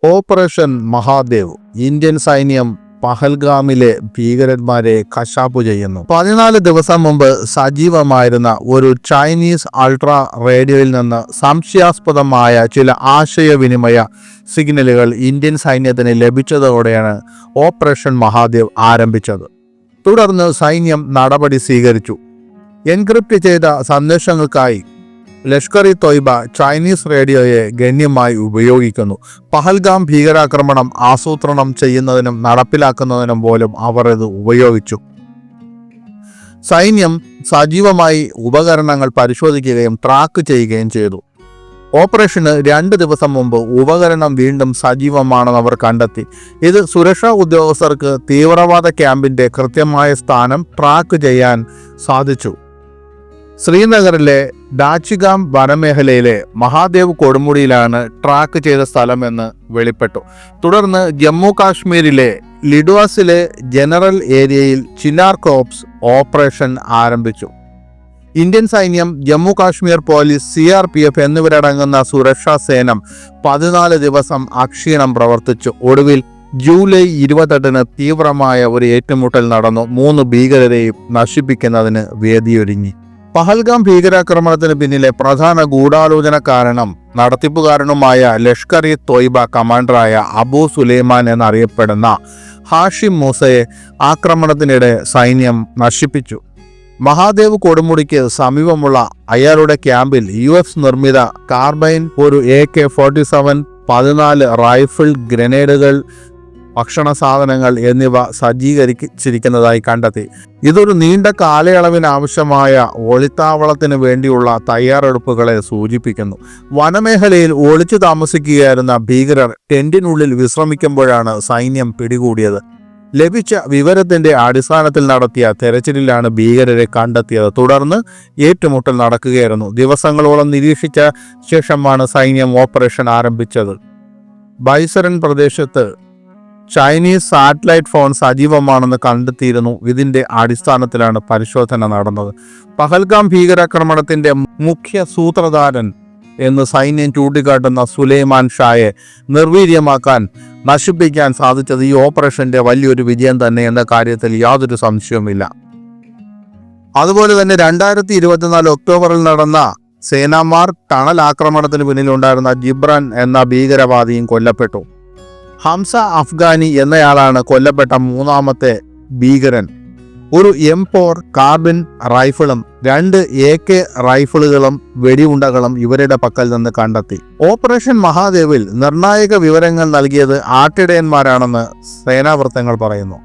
Operation Mahadev. Indian സൈന്യം പഹൽഗാമിലെ ഭീകരന്മാരെ കശാപ്പു ചെയ്യുന്നു. 14 ദിവസം മുമ്പ് സജീവമായിരുന്ന ഒരു ചൈനീസ് അൾട്രാ റേഡിയോയിൽ നിന്ന് സംശയാസ്പദമായ ചില ആശയവിനിമയ സിഗ്നലുകൾ ഇന്ത്യൻ സൈന്യത്തിന് ലഭിച്ചതോടെയാണ് ഓപ്പറേഷൻ മഹാദേവ് ആരംഭിച്ചത്. തുടർന്ന് സൈന്യം നടപടി സ്വീകരിച്ചു. എൻക്രിപ്റ്റ് ചെയ്ത സന്ദേശങ്ങൾക്കായി ലഷ്കർ-ഇ-തോയ്ബ ചൈനീസ് റേഡിയോയെ ഗണ്യമായി ഉപയോഗിക്കുന്നു. പഹൽഗാം ഭീകരാക്രമണം ആസൂത്രണം ചെയ്യുന്നതിനും നടപ്പിലാക്കുന്നതിനും പോലും അവർ ഇത് ഉപയോഗിച്ചു. സൈന്യം സജീവമായി ഉപകരണങ്ങൾ പരിശോധിക്കുകയും ട്രാക്ക് ചെയ്യുകയും ചെയ്തു. ഓപ്പറേഷന് 2 ദിവസം മുമ്പ് ഉപകരണം വീണ്ടും സജീവമാണെന്ന് അവർ കണ്ടെത്തി. ഇത് സുരക്ഷാ ഉദ്യോഗസ്ഥർക്ക് തീവ്രവാദ ക്യാമ്പിന്റെ കൃത്യമായ സ്ഥാനം ട്രാക്ക് ചെയ്യാൻ സാധിച്ചു. ശ്രീനഗറിലെ ഡാച്ചിഗാം വനമേഖലയിലെ മഹാദേവ് കൊടുമുടിയിലാണ് ട്രാക്ക് ചെയ്ത സ്ഥലമെന്ന് വെളിപ്പെട്ടു. തുടർന്ന് ജമ്മു കാശ്മീരിലെ ലിഡ്വാസിലെ ജനറൽ ഏരിയയിൽ ചിനാർ കോർപ്സ് ഓപ്പറേഷൻ ആരംഭിച്ചു. ഇന്ത്യൻ സൈന്യം, ജമ്മു കാശ്മീർ പോലീസ്, CRPF എന്നിവരടങ്ങുന്ന സുരക്ഷാ സേന 14 ദിവസം അക്ഷീണം പ്രവർത്തിച്ചു. ഒടുവിൽ ജൂലൈ 28-ന് തീവ്രമായ ഒരു ഏറ്റുമുട്ടൽ നടന്നു. 3 ഭീകരരെയും നശിപ്പിക്കുന്നതിന് വേദിയൊരുങ്ങി. പഹൽഗാം ഭീകരാക്രമണത്തിന് പിന്നിലെ പ്രധാന ഗൂഢാലോചനക്കാരനും നടത്തിപ്പുകാരനുമായ ലഷ്കർ-ഇ-തോയ്ബ കമാൻഡറായ അബു സുലൈമാൻ എന്നറിയപ്പെടുന്ന ഹാഷിം മൂസയെ ആക്രമണത്തിനിടെ സൈന്യം നശിപ്പിച്ചു. മഹാദേവ് കൊടുമുടിക്ക് സമീപമുള്ള അയാളുടെ ക്യാമ്പിൽ US നിർമ്മിത കാർബൈൻ, ഒരു AK-47, 14 റൈഫിൾ, ഗ്രനേഡുകൾ, ഭക്ഷണ സാധനങ്ങൾ എന്നിവ സജ്ജീകരിച്ചിരിക്കുന്നതായി കണ്ടെത്തി. ഇതൊരു നീണ്ട കാലയളവിനാവശ്യമായ ഒളിത്താവളത്തിന് വേണ്ടിയുള്ള തയ്യാറെടുപ്പുകളെ സൂചിപ്പിക്കുന്നു. വനമേഖലയിൽ ഒളിച്ചു താമസിക്കുകയായിരുന്ന ഭീകരർ ടെന്റിനുള്ളിൽ വിശ്രമിക്കുമ്പോഴാണ് സൈന്യം പിടികൂടിയത്. ലഭിച്ച വിവരത്തിന്റെ അടിസ്ഥാനത്തിൽ നടത്തിയ തെരച്ചിലിലാണ് ഭീകരരെ കണ്ടെത്തിയത്. തുടർന്ന് ഏറ്റുമുട്ടൽ നടക്കുകയായിരുന്നു. ദിവസങ്ങളോളം നിരീക്ഷിച്ച ശേഷമാണ് സൈന്യം ഓപ്പറേഷൻ ആരംഭിച്ചത്. ബൈസരൻ പ്രദേശത്ത് ചൈനീസ് സാറ്റലൈറ്റ് ഫോൺ സജീവമാണെന്ന് കണ്ടെത്തിയിരുന്നു. ഇതിന്റെ അടിസ്ഥാനത്തിലാണ് പരിശോധന നടന്നത്. പഹൽഗാം ഭീകരാക്രമണത്തിന്റെ മുഖ്യ സൂത്രധാരൻ എന്ന് സൈന്യം ചൂണ്ടിക്കാട്ടുന്ന സുലൈമാൻ ഷായെ നിർവീര്യമാക്കാൻ, നശിപ്പിക്കാൻ സാധിച്ചത് ഈ ഓപ്പറേഷന്റെ വലിയൊരു വിജയം തന്നെ എന്ന കാര്യത്തിൽ യാതൊരു സംശയവുമില്ല. അതുപോലെ തന്നെ 2024 ഒക്ടോബറിൽ നടന്ന സേനാമാർ ടണൽ ആക്രമണത്തിന് പിന്നിലുണ്ടായിരുന്ന ജിബ്രാൻ എന്ന ഭീകരവാദിയും കൊല്ലപ്പെട്ടു. ഹംസ അഫ്ഗാനി എന്നയാളാണ് കൊല്ലപ്പെട്ട 3ാമത്തെ ഭീകരൻ. ഒരു M4 കാർബിൻ റൈഫിളും 2 AK റൈഫിളുകളും വെടിയുണ്ടകളും ഇവരുടെ പക്കൽ നിന്ന് കണ്ടെത്തി. ഓപ്പറേഷൻ മഹാദേവിൽ നിർണായക വിവരങ്ങൾ നൽകിയത് ആട്ടിടയന്മാരാണെന്ന് സേനാവൃത്തങ്ങൾ പറയുന്നു.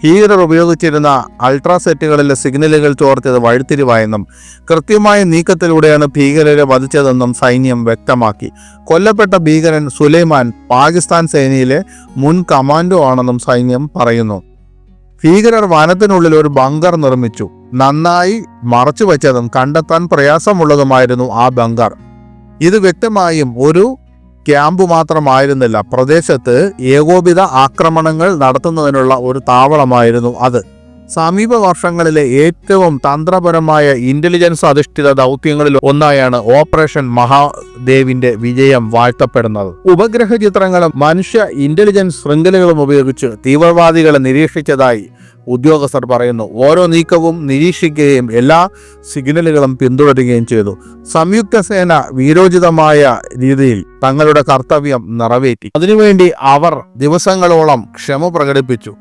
ഭീകരർ ഉപയോഗിച്ചിരുന്ന അൾട്രാസെറ്റുകളിലെ സിഗ്നലുകൾ ചോർത്തിയത് വഴിത്തിരിവായെന്നും കൃത്യമായ നീക്കത്തിലൂടെയാണ് ഭീകരരെ വധിച്ചതെന്നും സൈന്യം വ്യക്തമാക്കി. കൊല്ലപ്പെട്ട ഭീകരൻ സുലൈമാൻ പാകിസ്ഥാൻ സേനയിലെ മുൻ കമാൻഡോ ആണെന്നും സൈന്യം പറയുന്നു. ഭീകരർ വനത്തിനുള്ളിൽ ഒരു ബങ്കർ നിർമ്മിച്ചു. നന്നായി മറച്ചു വച്ചതും കണ്ടെത്താൻ പ്രയാസമുള്ളതുമായിരുന്നു ആ ബങ്കർ. ഇത് വ്യക്തമായും ഒരു ക്യാമ്പ് മാത്രമായിരുന്നില്ല, പ്രദേശത്ത് ഏകോപിത ആക്രമണങ്ങൾ നടത്തുന്നതിനുള്ള ഒരു താവളമായിരുന്നു അത്. സമീപ വർഷങ്ങളിലെ ഏറ്റവും തന്ത്രപരമായ ഇന്റലിജൻസ് അധിഷ്ഠിത ദൗത്യങ്ങളിൽ ഒന്നായാണ് ഓപ്പറേഷൻ മഹാദേവിന്റെ വിജയം വാഴ്ത്തപ്പെടുന്നത്. ഉപഗ്രഹ ചിത്രങ്ങളും മനുഷ്യ ഇന്റലിജൻസ് ശൃംഖലകളും ഉപയോഗിച്ച് തീവ്രവാദികളെ നിരീക്ഷിച്ചതായി ഉദ്യോഗസ്ഥർ പറയുന്നു. ഓരോ നീക്കവും നിരീക്ഷിക്കുകയും എല്ലാ സിഗ്നലുകളും പിന്തുടരുകയും ചെയ്തു. സംയുക്ത സേന വീരോചിതമായ രീതിയിൽ തങ്ങളുടെ കർത്തവ്യം നിറവേറ്റി. അതിനുവേണ്ടി അവർ ദിവസങ്ങളോളം ക്ഷമ പ്രകടിപ്പിച്ചു.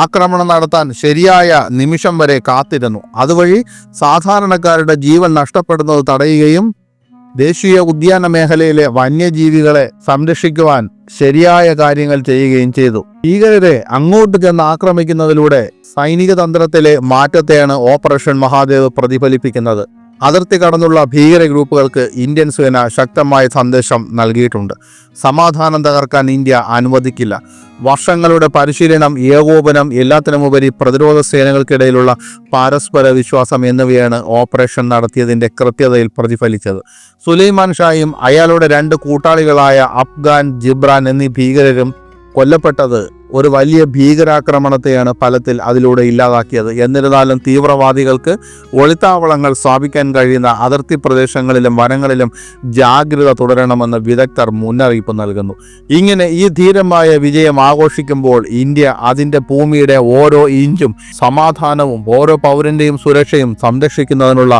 ആക്രമണം നടത്താൻ ശരിയായ നിമിഷം വരെ കാത്തിരുന്നു. അതുവഴി സാധാരണക്കാരുടെ ജീവൻ നഷ്ടപ്പെടുന്നത് തടയുകയും ദേശീയ ഉദ്യാന മേഖലയിലെ വന്യജീവികളെ സംരക്ഷിക്കുവാൻ ശരിയായ കാര്യങ്ങൾ ചെയ്യുകയും ചെയ്തു. ഭീകരരെ അങ്ങോട്ട് ചെന്ന് ആക്രമിക്കുന്നതിലൂടെ സൈനിക തന്ത്രത്തിലെ മാറ്റത്തെയാണ് ഓപ്പറേഷൻ മഹാദേവ് പ്രതിഫലിപ്പിക്കുന്നത്. അതിർത്തി കടന്നുള്ള ഭീകര ഗ്രൂപ്പുകൾക്ക് ഇന്ത്യൻ സേന ശക്തമായ സന്ദേശം നൽകിയിട്ടുണ്ട്. സമാധാനം തകർക്കാൻ ഇന്ത്യ അനുവദിക്കില്ല. വർഷങ്ങളുടെ പരിശീലനം, ഏകോപനം, എല്ലാത്തിനുമുപരി പ്രതിരോധ സേനകൾക്കിടയിലുള്ള പരസ്പര വിശ്വാസം എന്നിവയാണ് ഓപ്പറേഷൻ നടത്തിയതിൻ്റെ കൃത്യതയിൽ പ്രതിഫലിച്ചത്. സുലൈമാൻ ഷായും അയാളുടെ 2 കൂട്ടാളികളായ അഫ്ഗാൻ, ജിബ്രാൻ എന്നീ ഭീകരരും കൊല്ലപ്പെട്ടത് ഒരു വലിയ ഭീകരാക്രമണത്തെയാണ് ഫലത്തിൽ അതിലൂടെ ഇല്ലാതാക്കിയത്. എന്നിരുന്നാലും തീവ്രവാദികൾക്ക് ഒളിത്താവളങ്ങൾ സ്ഥാപിക്കാൻ കഴിയുന്ന അതിർത്തി പ്രദേശങ്ങളിലും വനങ്ങളിലും ജാഗ്രത തുടരണമെന്ന് വിദഗ്ധർ മുന്നറിയിപ്പ് നൽകുന്നു. ഇങ്ങനെ ഈ ധീരമായ വിജയം ആഘോഷിക്കുമ്പോൾ ഇന്ത്യ അതിൻ്റെ ഭൂമിയുടെ ഓരോ ഇഞ്ചും സമാധാനവും ഓരോ പൗരൻ്റെയും സുരക്ഷയും സംരക്ഷിക്കുന്നതിനുള്ള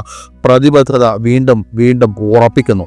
പ്രതിബദ്ധത വീണ്ടും വീണ്ടും ഉറപ്പിക്കുന്നു.